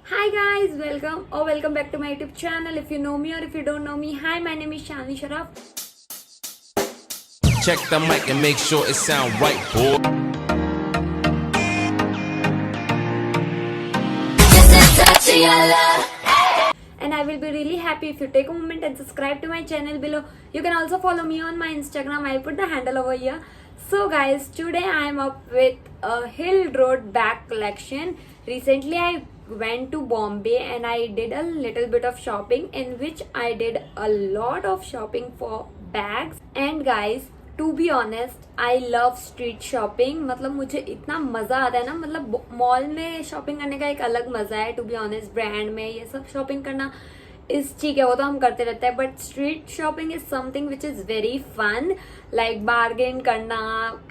Hi guys, welcome back to my YouTube channel. If you know me or if you don't know me, hi, my name is Shani Sharaf. Check the mic and make sure it sound right, boy. And I will be really happy if you take a moment and subscribe to my channel below. You can also follow me on my Instagram. I'll put the handle over here. So guys, today I am up with a Hill Road bag collection. Recently I went to Bombay and I did a little bit of shopping, in which I did a lot of shopping for bags. And guys, to be honest I love street shopping. मतलब मुझे इतना मजा आता है ना, मतलब mall में shopping करने का एक अलग मजा है. टू बी ऑनेस्ट ब्रांड में ये सब शॉपिंग करना इस ठीक है, वो तो हम करते रहते हैं, but street shopping is something which is very fun. Like bargain करना,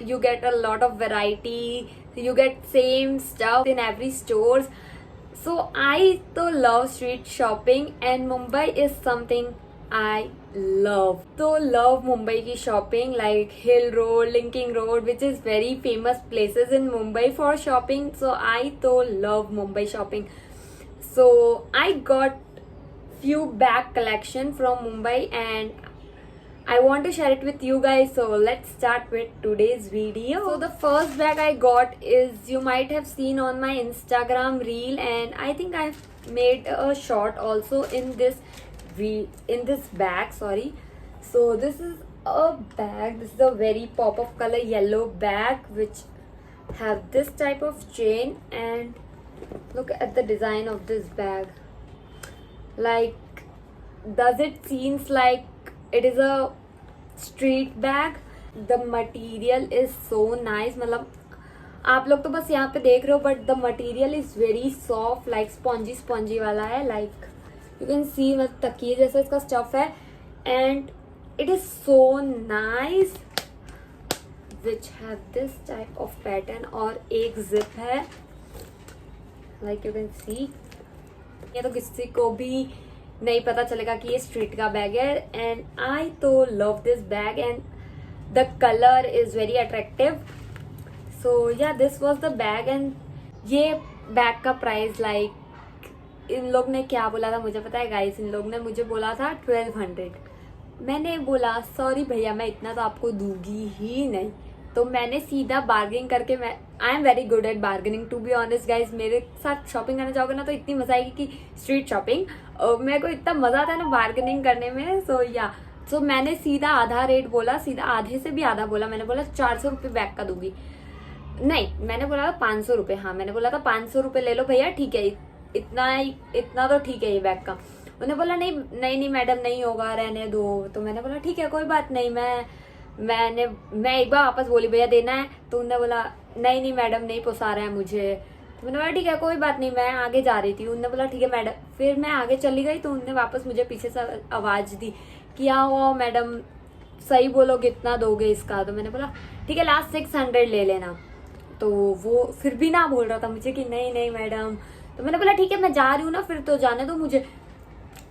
you get a lot of variety, you get same stuff in every stores. So I तो love street shopping and Mumbai is something I love. So love Mumbai की shopping, like Hill Road, Linking Road, which is very famous places in Mumbai for shopping. So I तो love Mumbai shopping. So I got few bag collection from Mumbai and I want to share it with you guys. So let's start with today's video. So the first bag I got is, you might have seen on my Instagram reel, and I think I've made a short also in this bag. Sorry. So this is a bag. This is a very pop of color yellow bag which have this type of chain, and look at the design of this bag. Like, does it seems like it is a street bag? The material is so nice. मतलब आप लोग तो बस यहाँ पे देख रहे हो, but the material is very soft, like spongy वाला है. लाइक यू कैन सी, मतलब तकिए जैसा इसका स्टफ है, and it is so nice, which have this type of pattern. और एक जिप है, लाइक यू कैन सी. ये तो किसी को भी नहीं पता चलेगा कि ये स्ट्रीट का बैग है. एंड आई तो love this bag and the colour is very attractive. So yeah, this was the bag. And ये बैग का प्राइस, लाइक इन लोग ने क्या बोला था मुझे पता है गाइस. इन लोग ने मुझे बोला था 1200. मैंने बोला सॉरी भैया, मैं इतना तो आपको दूंगी ही नहीं. तो मैंने सीधा बार्गेनिंग करके, मैं I am very good at bargaining to be honest guys. मेरे साथ शॉपिंग करने जाओगे ना तो इतनी मजा आएगी कि स्ट्रीट शॉपिंग, मेरे को इतना मजा आता है ना बार्गेनिंग करने में. सो मैंने सीधा आधा रेट बोला, सीधा आधे से भी आधा बोला. मैंने बोला 400 रुपये बैग का दूंगी. नहीं, मैंने बोला था 500 रुपये. हाँ, मैंने बोला था 500 रुपये ले लो भैया, ठीक है, इतना तो ठीक है ये बैग का. उन्होंने बोला नहीं मैडम, नहीं होगा, रहने दो. तो मैंने बोला ठीक है, कोई बात नहीं. मैं एक बार वापस बोली भैया देना है, तो उन्होंने बोला नहीं मैडम, नहीं पोसा रहा है मुझे. तो मैंने बोला ठीक है, कोई बात नहीं. मैं आगे जा रही थी, उन्होंने बोला ठीक है मैडम. फिर मैं आगे चली गई तो उन्होंने वापस मुझे पीछे से आवाज दी, क्या हुआ मैडम, सही बोलो कितना दोगे इसका. तो मैंने बोला ठीक है, लास्ट 600 ले लेना. तो वो फिर भी ना बोल रहा था मुझे कि नहीं मैडम. तो मैंने बोला ठीक है, मैं जा रही हूँ ना, फिर तो जाने दो मुझे.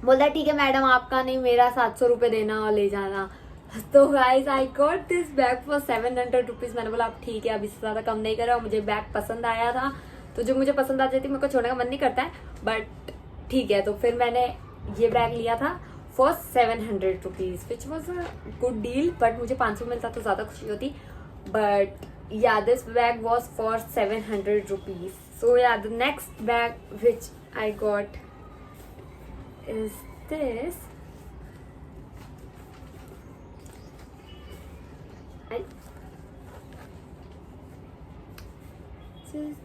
बोलता है ठीक है मैडम, आपका नहीं मेरा 700 रुपये देना और ले जाना. तो guys, I got this bag for 700 rupees. मैंने बोला अब ठीक है, अब इससे ज्यादा कम नहीं कर रहा. मुझे बैग पसंद आया था, तो जो मुझे पसंद आ जाती मेरे को छोड़ने का मन नहीं करता है, बट ठीक है. तो फिर मैंने ये बैग लिया था for 700 rupees, which was a good deal. But मुझे 500 मिलता तो ज्यादा खुशी होती. But yeah, this bag was for 700 rupees. So yeah, the next bag which I got is this.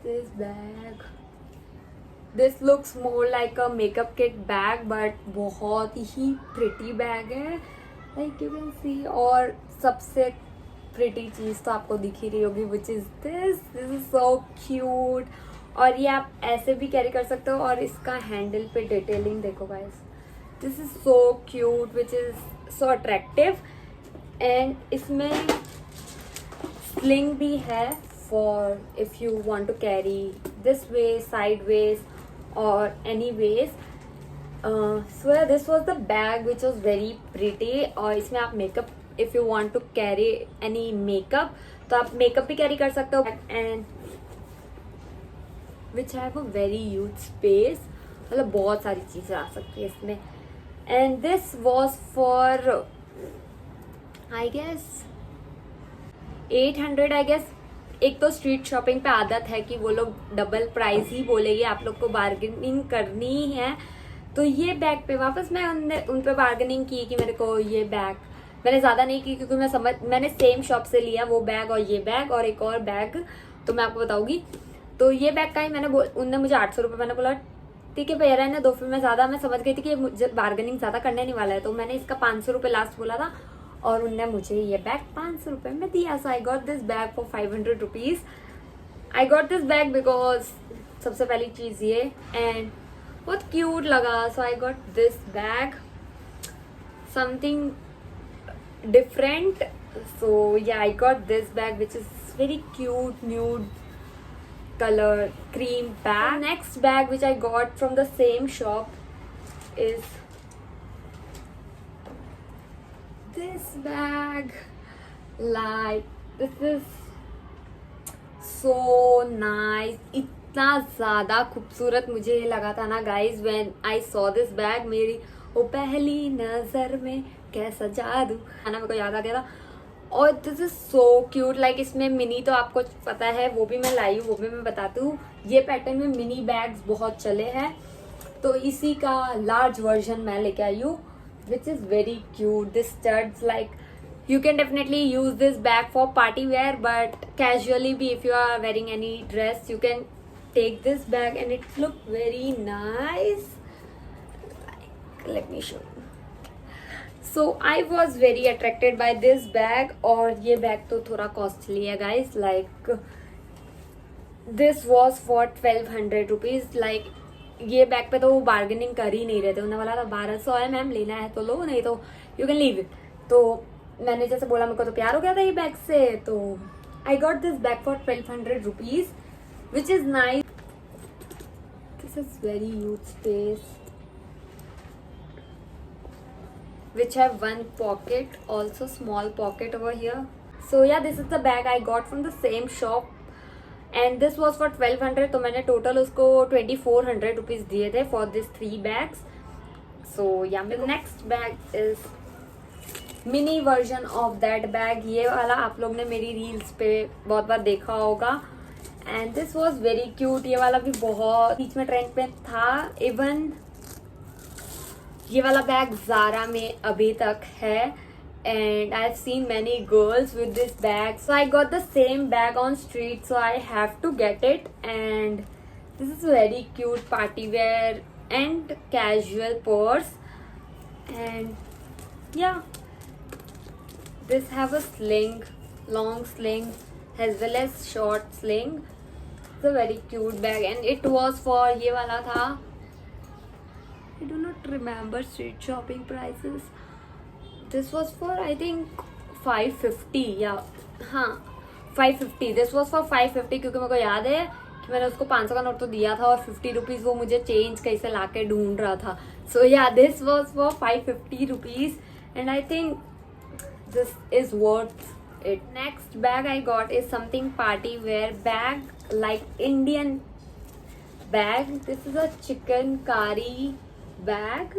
This bag. This looks more like a makeup kit bag, but बहुत ही pretty bag है, like you can see. और सबसे pretty चीज तो आपको दिख ही रही होगी, which is this is so cute. और ये आप ऐसे भी कैरी कर सकते हो. और इसका हैंडल पे डिटेलिंग देखो guys, this is so cute, which is so attractive. And इसमें स्लिंग भी है for if you want to carry this way, side ways और any ways. So this was the bag which was very pretty. और इसमें आप makeup, if you want to carry any makeup, तो आप makeup भी carry कर सकते हो. And which have a very huge space. मतलब बहुत सारी चीज़ें आ सकती है इसमें. And this was for I guess 800 I guess. एक तो स्ट्रीट शॉपिंग पे आदत है कि वो लोग डबल प्राइस ही बोलेंगे, आप लोग को बार्गेनिंग करनी ही है. तो ये बैग पे वापस मैं उन पे बार्गेनिंग की कि मेरे को ये बैग, मैंने ज़्यादा नहीं की क्योंकि मैंने सेम शॉप से लिया वो बैग और ये बैग और एक और बैग, तो मैं आपको बताऊंगी. तो ये बैग का ही उनने मुझे 800 रुपये, मैंने बोला ठीक है भैया रहने दो. फिर मैं समझ गई थी कि मुझे बार्गेनिंग ज़्यादा करने नहीं वाला है, तो मैंने इसका 500 रुपये लास्ट बोला था और उनने मुझे ये बैग 500 रुपये में दिया. So I got this bag for 500 rupees. I got this bag because सबसे पहली चीज़ ये, एंड बहुत क्यूट लगा. So I got this bag, something different. So yeah I got this bag which is very cute nude color cream bag. Next bag which I got from the same shop is this bag. Like this is so nice. इतना ज़्यादा खूबसूरत मुझे लगा था ना guys when I saw this bag. मेरी वो पहली नज़र में कैसा जादू आना मेरे को याद आ गया था. और this is so cute. Like इसमें मिनी तो आपको पता है, वो भी मैं लाई हूँ, वो भी मैं बताती हूँ. ये पैटर्न में मिनी बैग्स बहुत चले हैं, तो इसी का लार्ज वर्जन मैं लेके आई हूँ विच is very cute. This studs like you can definitely use this bag for party wear, but casually भी if you are wearing any dress you can take this bag and it look very nice. Like, let me show you. So I was very attracted by this bag. और ये bag तो थोड़ा costly है guys. Like this was for 1200 rupees. Like ये bag पे तो वो bargaining कर ही नहीं रहे थे. उन्होंने बोला था 1200 है मैम, लेना है तो लो, नहीं तो यू कैन लीव इट. तो मैंने जैसे बोला मेरे को तो प्यार हो गया था ये बैग से, तो आई got this bag for 1200 rupees which is nice. This is very huge space which have one pocket, also small pocket over here. So yeah, this is the bag I got from the same shop and this was for 1200. तो मैंने total उसको 2400 rupees दिए थे for this 3 bags. So yeah, the next bag is mini version of that bag. ये वाला आप लोग ने मेरी रील्स पे बहुत बार देखा होगा and this was very cute. ये वाला भी बहुत बीच में ट्रेंड पे था. इवन ये वाला बैग ज़ारा में अभी तक है and I've seen many girls with this bag. So I got the same bag on street, so I have to get it. And this is very cute party wear and casual purse. And yeah, this have a sling, long sling as well as short sling. It's a very cute bag and it was for ये वाला था. I do not remember street shopping prices. This was for I think 550. या हाँ 550. This was for 550 क्योंकि मेरे को याद है कि मैंने उसको 500 का नोट तो दिया था और 50 रुपीज़ वो मुझे चेंज कहीं से ला के ढूंढ रहा था. So yeah, this was for 550 rupees and I think this is worth it. Next bag I got is something party wear bag, like Indian bag. This is a chikankari bag.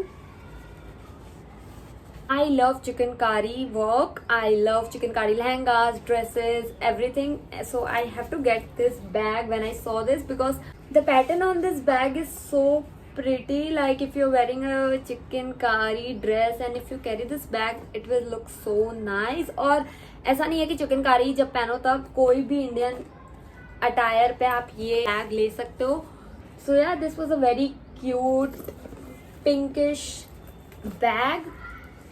I love chikankari work. I love chikankari lehengas, dresses, everything. So I have to get this bag when I saw this because the pattern on this bag is so pretty. Like if you're wearing a chikankari dress and if you carry this bag, it will look so nice. और ऐसा नहीं है कि चिकनकारी जब पहनो तब, कोई भी इंडियन अटायर पे आप ये बैग ले सकते हो. So yeah, this was a very cute pinkish bag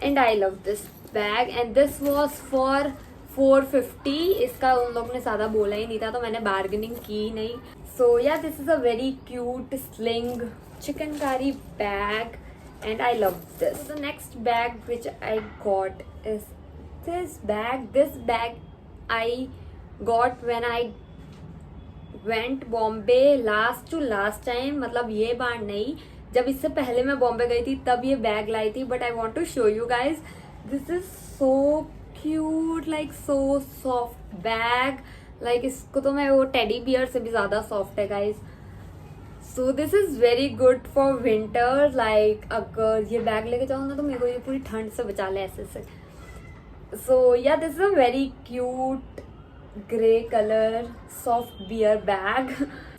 and I love this bag and this was for 450. इसका उन लोग ने ज़्यादा बोला ही नहीं था तो मैंने बार्गेनिंग की नहीं. So yeah, this is a very cute sling chikankari bag and I love this. So the next bag which I got is this bag. This bag I got when I went Bombay last to last time. मतलब ये बार नहीं, जब इससे पहले मैं बॉम्बे गई थी तब ये बैग लाई थी. But I want to show you guys. This is so cute, like so soft bag. Like इसको तो मैं वो टेडी बियर से भी ज़्यादा सॉफ्ट है guys. So this is very good for winter. Like अगर ये बैग लेके जाऊँ ना तो मेरे को ये पूरी ठंड से बचा ले ऐसे से. सो yeah this is a very cute grey colour soft beer bag.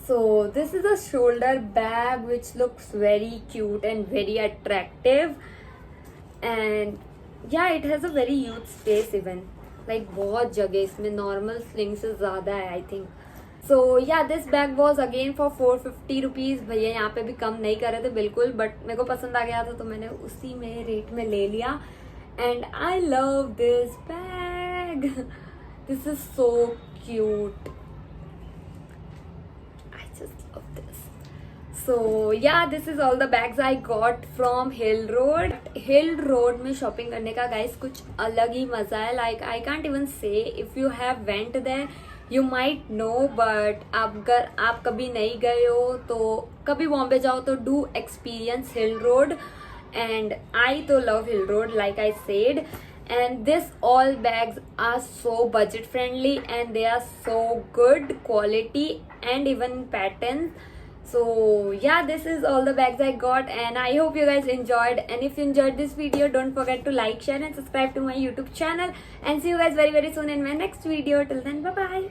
So this is a shoulder bag which looks very cute and very attractive, and yeah, it has a very huge space even. Like बहुत जगह इसमें normal sling से ज़्यादा है आई think. So yeah this bag was again for 450 rupees. भैया यहाँ पे भी कम नहीं कर रहे थे बिल्कुल, बट मेरे को पसंद आ गया था तो मैंने उसी में रेट में ले लिया. And I love this bag. This is so cute. Just love this. So yeah, this is all the bags I got from Hill Road. Hill Road में shopping करने का guys कुछ अलग ही मजा है. Like I can't even say if you have went there, you might know, but अगर आप कभी नहीं गए हो तो कभी बॉम्बे जाओ तो do experience Hill Road. And I तो love Hill Road like I said. And this all bags are so budget friendly and they are so good quality and even patterns. So yeah, this is all the bags I got and I hope you guys enjoyed. And if you enjoyed this video, don't forget to like, share and subscribe to my YouTube channel. And see you guys very soon in my next video. Till then, bye bye.